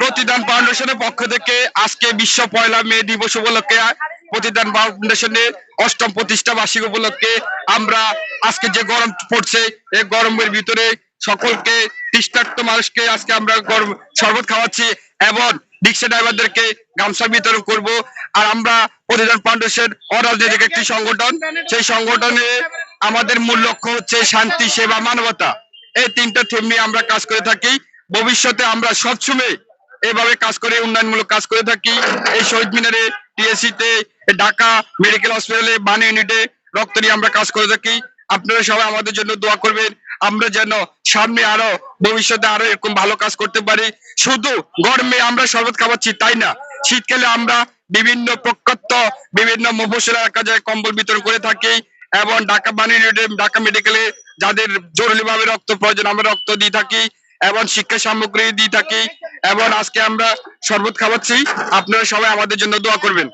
প্রতিদান ফাউন্ডেশনের পক্ষ থেকে আজকে বিশ্ব পয়লা মে দিবস উপলক্ষে প্রতিদান ফাউন্ডেশনের 8ম প্রতিষ্ঠা বার্ষিক উপলক্ষে আমরা আজকে যে গরম পড়ছে এই গরমের ভিতরে সকলকে তৃষ্ণার্ত মানুষকে আজকে আমরা গরম শরবত খাওয়াচ্ছি এবং রিক্সা ড্রাইভারদেরকে গামছা বিতরণ করব। আর আমরা প্রতিদান ফাউন্ডেশন অরাজনৈতিক একটি সংগঠন, সেই সংগঠনে আমাদের মূল লক্ষ্য হচ্ছে শান্তি, সেবা, মানবতা। এই 3টা থিম নিয়ে আমরা কাজ করে থাকি। ভবিষ্যতে আমরা সবসময় এভাবে কাজ করে উন্নয়নমূলক কাজ করে থাকি। এই শহীদ মিনারে, টিএসসিতে, ঢাকা মেডিকেল হসপিটালে, বান ইউনিটে রক্ত নিয়ে আমরা কাজ করে থাকি। আপনারা সবাই আমাদের জন্য দোয়া করবেন, আমরা যেন সামনে আরো ভবিষ্যতে আরো এরকম ভালো কাজ করতে পারি। শুধু গরমে আমরা শরবত খাওয়াচ্ছি তাই না, শীতকালে আমরা বিভিন্ন প্রত্যন্ত বিভিন্ন মফস্বল এলাকা যায় কম্বল বিতরণ করে থাকি এবং ঢাকা বান ইউনিটে, ঢাকা মেডিকেলে যাদের জরুরিভাবে রক্ত প্রয়োজন আমরা রক্ত দিয়ে থাকি এবং শিক্ষা সামগ্রী দিয়ে থাকি এবং আজকে আমরা শরবত খাওয়াচ্ছি। আপনারা সবাই আমাদের জন্য দোয়া করবেন।